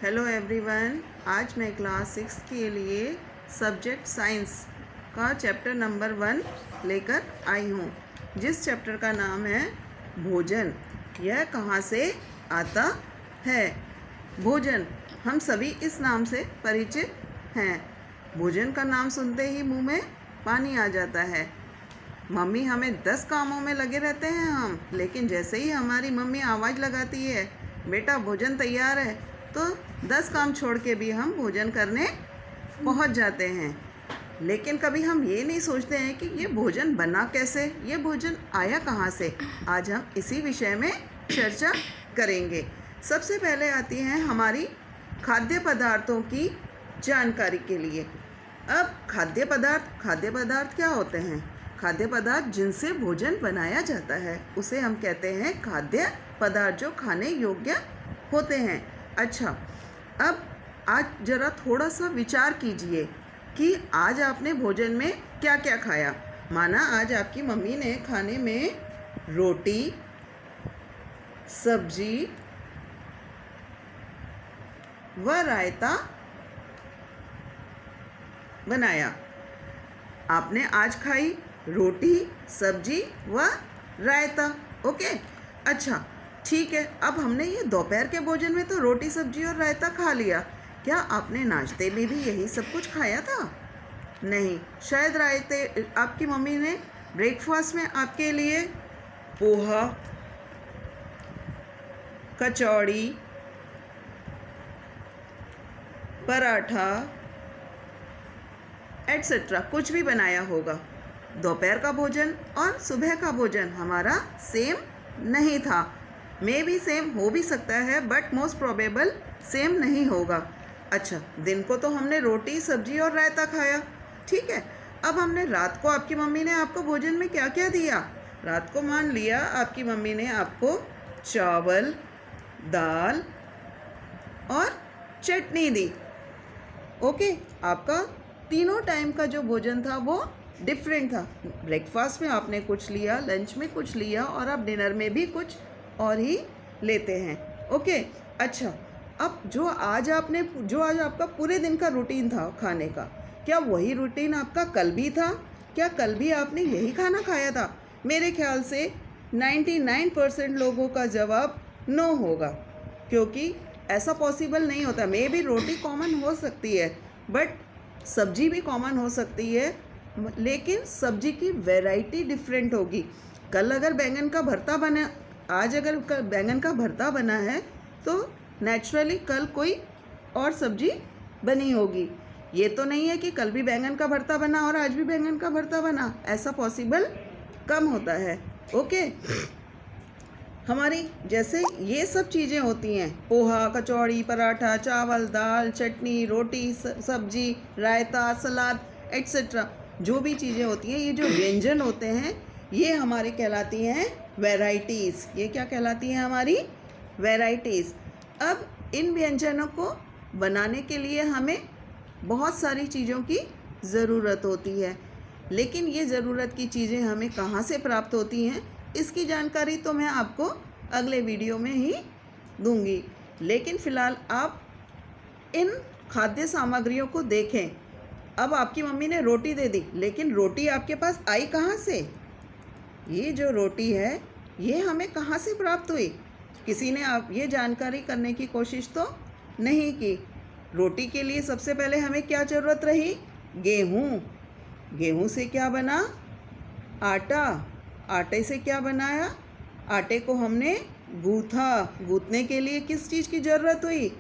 Hello everyone. आज मैं class 6 के लिए सब्जेक्ट साइंस का चैप्टर नंबर 1 लेकर आई हूँ, जिस चैप्टर का नाम है भोजन। यह कहाँ से आता है? भोजन, हम सभी इस नाम से परिचित हैं। भोजन का नाम सुनते ही मुंह में पानी आ जाता है। मम्मी हमें 10 कामों में लगे रहते हैं हम, लेकिन जैसे ही हमारी मम्मी आवाज़ लगाती है बेटा भोजन तैयार है, तो 10 काम छोड़ के भी हम भोजन करने पहुंच जाते हैं। लेकिन कभी हम ये नहीं सोचते हैं कि ये भोजन बना कैसे, ये भोजन आया कहाँ से। आज हम इसी विषय में चर्चा करेंगे। सबसे पहले आती है हमारी खाद्य पदार्थों की जानकारी के लिए। अब खाद्य पदार्थ क्या होते हैं? खाद्य पदार्थ जिनसे भोजन बनाया जाता है उसे हम कहते हैं खाद्य पदार्थ, जो खाने योग्य होते हैं। अच्छा, अब आज ज़रा थोड़ा सा विचार कीजिए कि आज आपने भोजन में क्या क्या खाया। माना आज आपकी मम्मी ने खाने में रोटी, सब्जी व रायता बनाया। आपने आज खाई रोटी, सब्जी व रायता। ओके, अच्छा ठीक है। अब हमने ये दोपहर के भोजन में तो रोटी, सब्जी और रायता खा लिया। क्या आपने नाश्ते में भी यही सब कुछ खाया था? नहीं, शायद रायते आपकी मम्मी ने ब्रेकफास्ट में आपके लिए पोहा, कचौड़ी, पराठा एटसेट्रा कुछ भी बनाया होगा। दोपहर का भोजन और सुबह का भोजन हमारा सेम नहीं था। मे भी सेम हो भी सकता है, बट मोस्ट प्रोबेबल सेम नहीं होगा। अच्छा, दिन को तो हमने रोटी, सब्जी और रायता खाया, ठीक है। अब हमने रात को आपकी मम्मी ने आपको भोजन में क्या क्या दिया? रात को मान लिया आपकी मम्मी ने आपको चावल, दाल और चटनी दी। ओके, आपका तीनों टाइम का जो भोजन था वो डिफरेंट था। ब्रेकफास्ट में आपने कुछ लिया, लंच में कुछ लिया और आप डिनर में भी कुछ और ही लेते हैं। ओके, अच्छा, अब जो आज आपका पूरे दिन का रूटीन था खाने का, क्या वही रूटीन आपका कल भी था? क्या कल भी आपने यही खाना खाया था? मेरे ख्याल से 99% लोगों का जवाब नो होगा, क्योंकि ऐसा पॉसिबल नहीं होता। मे भी रोटी कॉमन हो सकती है, बट सब्जी भी कॉमन हो सकती है, लेकिन सब्जी की वैरायटी डिफरेंट होगी। कल अगर बैंगन का भरता बना, आज अगर बैंगन का भरता बना है, तो नेचुरली कल कोई और सब्जी बनी होगी। ये तो नहीं है कि कल भी बैंगन का भरता बना और आज भी बैंगन का भरता बना, ऐसा पॉसिबल कम होता है। ओके, हमारी जैसे ये सब चीज़ें होती हैं, पोहा, कचौड़ी, पराठा, चावल, दाल, चटनी, रोटी, सब्जी, रायता, सलाद एटसेट्रा, जो भी चीज़ें होती हैं, ये जो व्यंजन होते हैं, ये हमारी कहलाती हैं वैराइटीज़। ये क्या कहलाती हैं? हमारी वैराइटीज़। अब इन व्यंजनों को बनाने के लिए हमें बहुत सारी चीज़ों की ज़रूरत होती है, लेकिन ये ज़रूरत की चीज़ें हमें कहाँ से प्राप्त होती हैं, इसकी जानकारी तो मैं आपको अगले वीडियो में ही दूंगी। लेकिन फ़िलहाल आप इन खाद्य सामग्रियों को देखें। अब आपकी मम्मी ने रोटी दे दी, लेकिन रोटी आपके पास आई कहाँ से? ये जो रोटी है, ये हमें कहाँ से प्राप्त हुई? किसी ने आप ये जानकारी करने की कोशिश तो नहीं की। रोटी के लिए सबसे पहले हमें क्या ज़रूरत रही? गेहूँ। गेहूँ से क्या बना? आटा। आटे से क्या बनाया? आटे को हमने गूँथा। गूँथने के लिए किस चीज़ की ज़रूरत हुई?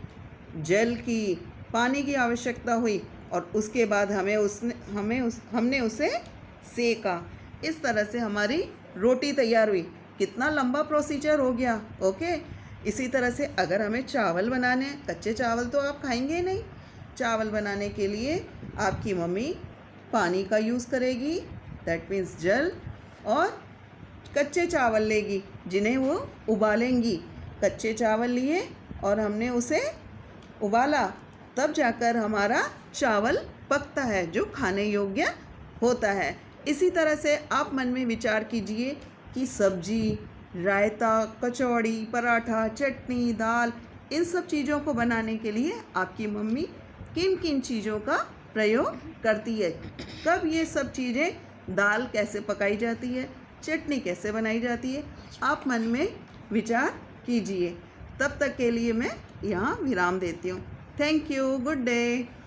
जल की, पानी की आवश्यकता हुई, और उसके बाद हमने उसे सेका। इस तरह से हमारी रोटी तैयार हुई। कितना लंबा प्रोसीजर हो गया। ओके, इसी तरह से अगर हमें चावल बनाने, कच्चे चावल तो आप खाएंगे नहीं। चावल बनाने के लिए आपकी मम्मी पानी का यूज़ करेगी, दैट मीन्स जल, और कच्चे चावल लेगी जिन्हें वो उबालेंगी। कच्चे चावल लिए और हमने उसे उबाला, तब जाकर हमारा चावल पकता है, जो खाने योग्य होता है। इसी तरह से आप मन में विचार कीजिए कि सब्जी, रायता, कचौड़ी, पराठा, चटनी, दाल, इन सब चीज़ों को बनाने के लिए आपकी मम्मी किन किन चीज़ों का प्रयोग करती है, कब ये सब चीज़ें, दाल कैसे पकाई जाती है, चटनी कैसे बनाई जाती है, आप मन में विचार कीजिए। तब तक के लिए मैं यहाँ विराम देती हूँ। Thank you, good day.